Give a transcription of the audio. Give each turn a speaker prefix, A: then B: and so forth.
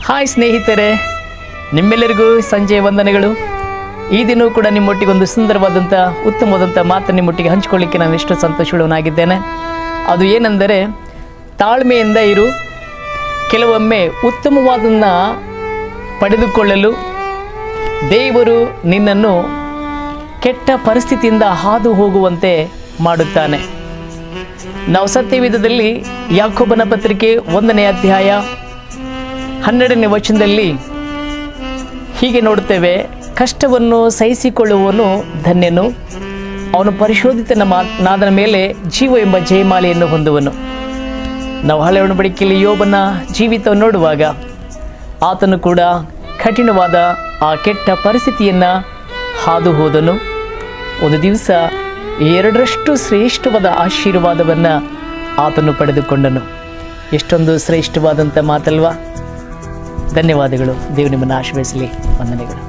A: Hi ಸ್ನೇಹಿತರೆ, ನಿಮ್ಮೆಲ್ಲರಿಗೂ ಸಂಜೆಯ ವಂದನೆಗಳು. ಈ ದಿನವೂ ಕೂಡ ನಿಮ್ಮೊಟ್ಟಿಗೆ ಒಂದು ಸುಂದರವಾದಂಥ ಉತ್ತಮವಾದಂಥ ಮಾತನ್ನು ನಿಮ್ಮೊಟ್ಟಿಗೆ ಹಂಚಿಕೊಳ್ಳಿಕ್ಕೆ ನಾನು ಎಷ್ಟು ಸಂತೋಷವುಳ್ಳವನಾಗಿದ್ದೇನೆ. ಅದು ಏನೆಂದರೆ, ತಾಳ್ಮೆಯಿಂದ ಇರು. ಕೆಲವೊಮ್ಮೆ ಉತ್ತಮವಾದನ್ನು ಪಡೆದುಕೊಳ್ಳಲು ದೇವರು ನಿನ್ನನ್ನು ಕೆಟ್ಟ ಪರಿಸ್ಥಿತಿಯಿಂದ ಹಾದು ಹೋಗುವಂತೆ ಮಾಡುತ್ತಾನೆ. ನಾವು ಸತ್ಯವೇದದಲ್ಲಿ ಯಾಕೋಬನ ಪತ್ರಿಕೆ 1ನೇ ಅಧ್ಯಾಯ 12ನೇ ವಚನದಲ್ಲಿ ಹೀಗೆ ನೋಡುತ್ತೇವೆ, ಕಷ್ಟವನ್ನು ಸಹಿಸಿಕೊಳ್ಳುವವನು ಧನ್ಯನು, ಅವನು ಪರಿಶೋಧಿತನಾದನ ಮೇಲೆ ಜೀವ ಎಂಬ ಜಯಮಾಲೆಯನ್ನು ಹೊಂದುವನು. ನಾವು ಹಳೆಯ ಒಡಂಬಡಿಕೆಯಲ್ಲಿ ಯೋಬನ ಜೀವಿತವನ್ನು ನೋಡುವಾಗ ಆತನು ಕೂಡ ಕಠಿಣವಾದ ಆ ಕೆಟ್ಟ ಪರಿಸ್ಥಿತಿಯನ್ನು ಹಾದು ಹೋದನು. ಒಂದು ದಿವಸ 2ರಷ್ಟು ಶ್ರೇಷ್ಠವಾದ ಆಶೀರ್ವಾದವನ್ನು ಆತನು ಪಡೆದುಕೊಂಡನು. ಎಷ್ಟೊಂದು ಶ್ರೇಷ್ಠವಾದಂಥ ಮಾತಲ್ವಾ. ಧನ್ಯವಾದಗಳು. ದೇವರು ನಿಮ್ಮನ್ನು ಆಶೀರ್ವದಿಸಲಿ. ವಂದನೆಗಳು.